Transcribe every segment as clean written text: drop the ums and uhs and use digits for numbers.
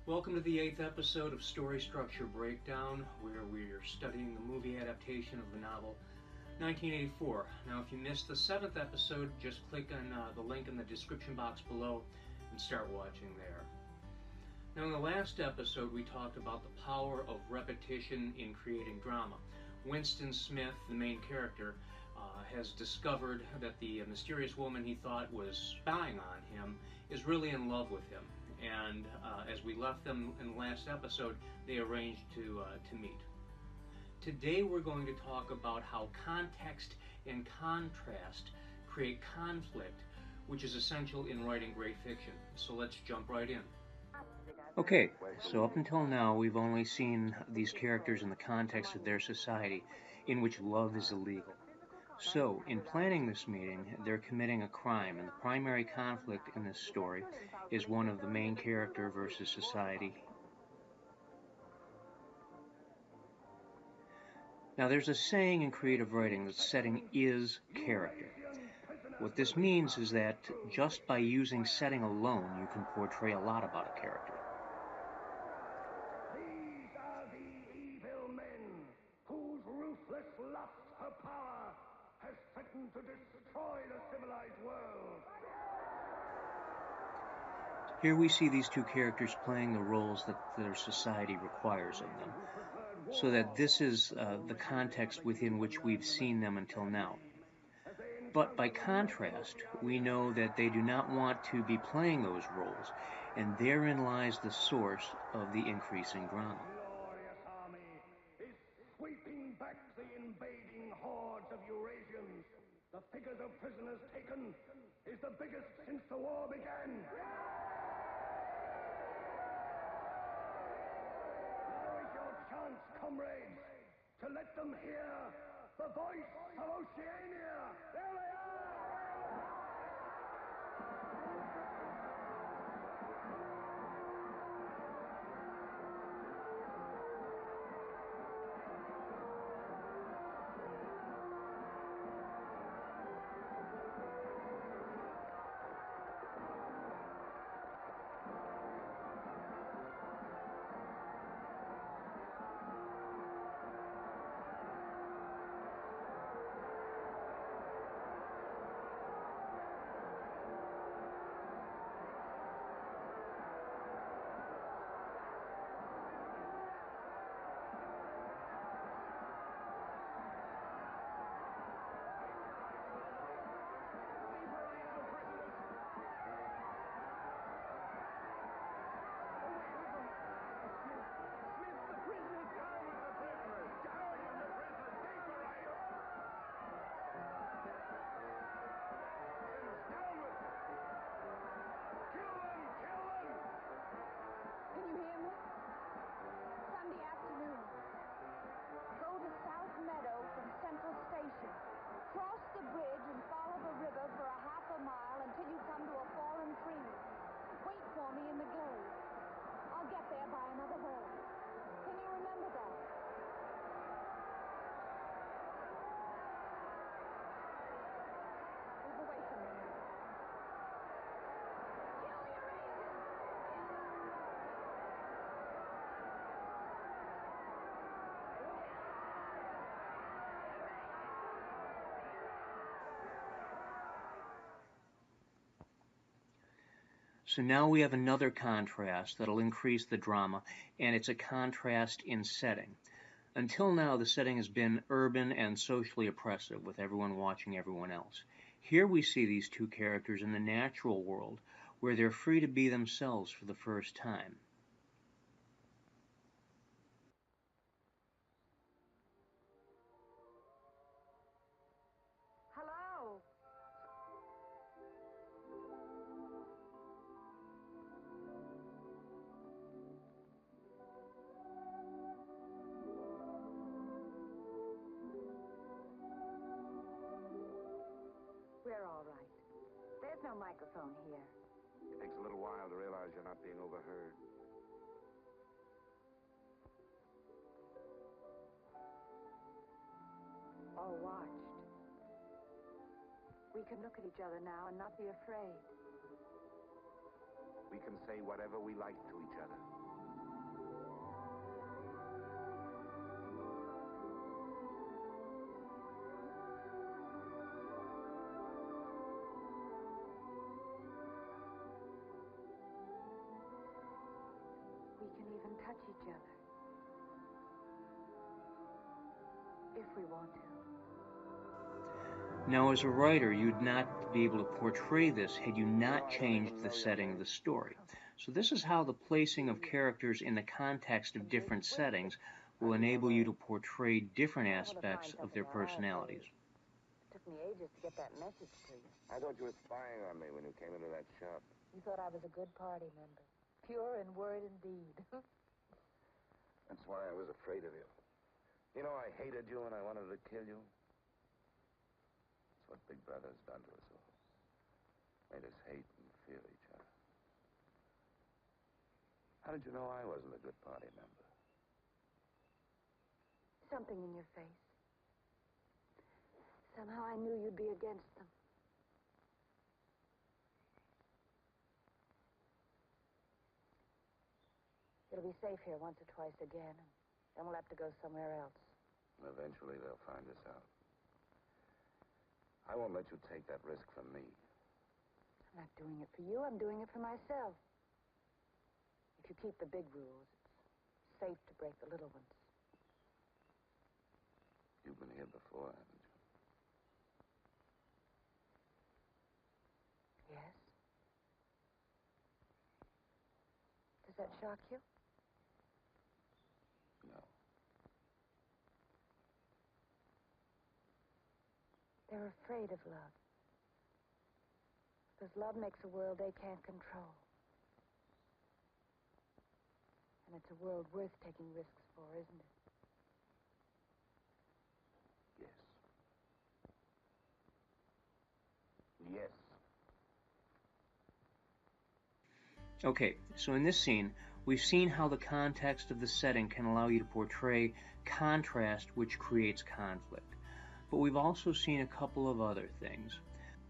Welcome to the 8th episode of Story Structure Breakdown, where we're studying the movie adaptation of the novel 1984. Now, if you missed the 7th episode, just click on the link in the description box below and start watching there. Now, in the last episode, we talked about the power of repetition in creating drama. Winston Smith, the main character, has discovered that the mysterious woman he thought was spying on him is really in love with him. And as we left them in the last episode, they arranged to meet. Today we're going to talk about how context and contrast create conflict, which is essential in writing great fiction. So let's jump right in. Okay, so up until now we've only seen these characters in the context of their society in which love is illegal. So, in planning this meeting, they're committing a crime, and the primary conflict in this story is one of the main character versus society. Now, there's a saying in creative writing that setting is character. What this means is that just by using setting alone, you can portray a lot about a character. These are the evil men whose ruthless lust for power has threatened to destroy the civilized world. Here we see these two characters playing the roles that their society requires of them, so that this is the context within which we've seen them until now. But by contrast, we know that they do not want to be playing those roles, and therein lies the source of the increasing drama. Glorious army is sweeping back the invading hordes of Eurasians. The figures of prisoners taken is the biggest since the war began. Now is your chance, comrades, to let them hear the voice of Oceania. There they are! Cross the bridge and follow the river for a half a mile until you come to a fallen tree. Wait for me in the glade. I'll get there by another boat. Can you remember that? Move away from me now. Kill the Eurasians! So now we have another contrast that'll increase the drama, and it's a contrast in setting. Until now, the setting has been urban and socially oppressive, with everyone watching everyone else. Here we see these two characters in the natural world, where they're free to be themselves for the first time. Hello? We're all right. There's no microphone here. It takes a little while to realize you're not being overheard. Or watched. We can look at each other now and not be afraid. We can say whatever we like to each other. even touch each other. If we want to. Now, as a writer, you'd not be able to portray this had you not changed the setting of the story. So this is how the placing of characters in the context of different settings will enable you to portray different aspects of their personalities. It took me ages to get that message to you. I thought you were spying on me when you came into that shop. You thought I was a good party member. Pure in word and deed. That's why I was afraid of you. You know, I hated you and I wanted to kill you. That's what Big Brother's done to us all. Made us hate and fear each other. How did you know I wasn't a good party member? Something in your face. Somehow I knew you'd be against them. It'll be safe here once or twice again, and then we'll have to go somewhere else. Eventually they'll find us out. I won't let you take that risk from me. I'm not doing it for you, I'm doing it for myself. If you keep the big rules, it's safe to break the little ones. You've been here before, haven't you? Yes? Does that shock you? No. They're afraid of love. Because love makes a world they can't control. And it's a world worth taking risks for, isn't it? Yes. Yes. Okay, so in this scene, we've seen how the context of the setting can allow you to portray contrast, which creates conflict. But we've also seen a couple of other things.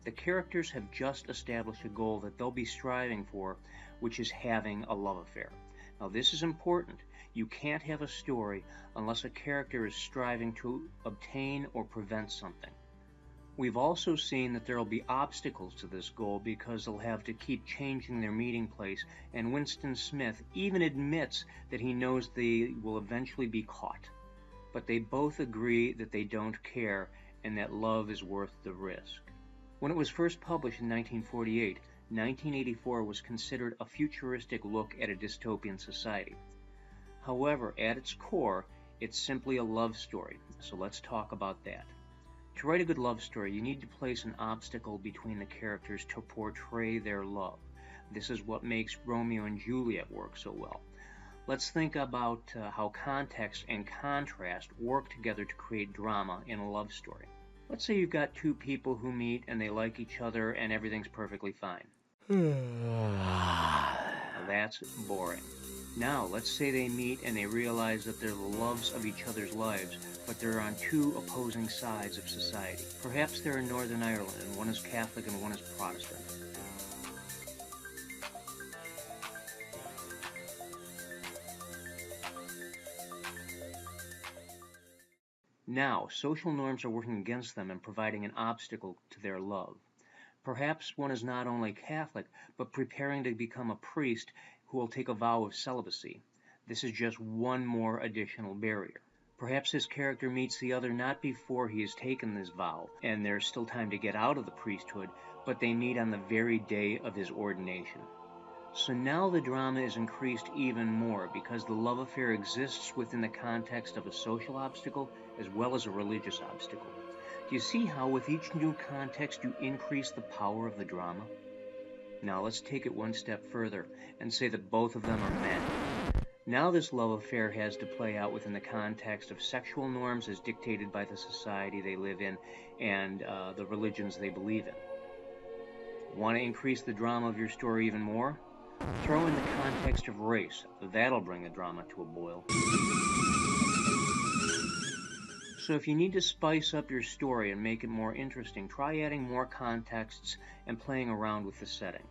The characters have just established a goal that they'll be striving for, which is having a love affair. Now, this is important. You can't have a story unless a character is striving to obtain or prevent something. We've also seen that there will be obstacles to this goal because they'll have to keep changing their meeting place, and Winston Smith even admits that he knows they will eventually be caught. But they both agree that they don't care and that love is worth the risk. When it was first published in 1948, 1984 was considered a futuristic look at a dystopian society. However, at its core, it's simply a love story, so let's talk about that. To write a good love story, you need to place an obstacle between the characters to portray their love. This is what makes Romeo and Juliet work so well. Let's think about how context and contrast work together to create drama in a love story. Let's say you've got two people who meet and they like each other and everything's perfectly fine. Now, that's boring. Now, let's say they meet and they realize that they're the loves of each other's lives, but they're on two opposing sides of society. Perhaps they're in Northern Ireland and one is Catholic and one is Protestant. Now, social norms are working against them and providing an obstacle to their love. Perhaps one is not only Catholic, but preparing to become a priest who will take a vow of celibacy. This is just one more additional barrier. Perhaps his character meets the other not before he has taken this vow, and there's still time to get out of the priesthood, but they meet on the very day of his ordination. So now the drama is increased even more because the love affair exists within the context of a social obstacle as well as a religious obstacle. Do you see how with each new context you increase the power of the drama? Now let's take it one step further and say that both of them are men. Now this love affair has to play out within the context of sexual norms as dictated by the society they live in and the religions they believe in. Want to increase the drama of your story even more? Throw in the context of race. That'll bring the drama to a boil. So if you need to spice up your story and make it more interesting, try adding more contexts and playing around with the setting.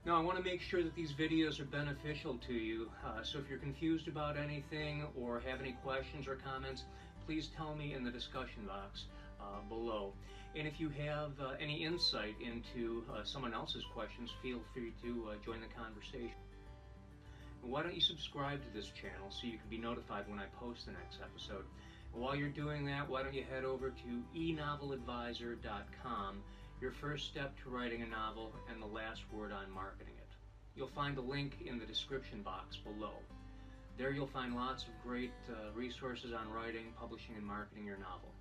Now, I want to make sure that these videos are beneficial to you, so if you're confused about anything or have any questions or comments, please tell me in the discussion box below. And if you have any insight into someone else's questions, feel free to join the conversation. why don't you subscribe to this channel so you can be notified when I post the next episode. And while you're doing that, why don't you head over to enoveladvisor.com, your first step to writing a novel and the last word on marketing it. You'll find a link in the description box below. There you'll find lots of great resources on writing, publishing, and marketing your novel.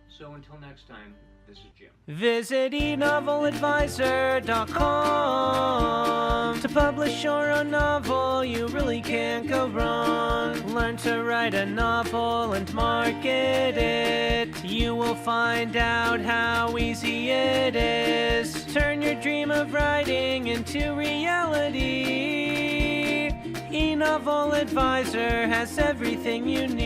So until next time, this is Jim. Visit enoveladvisor.com to publish your own novel. You really can't go wrong. Learn to write a novel and market it. You will find out how easy it is. Turn your dream of writing into reality. eNovel Advisor has everything you need.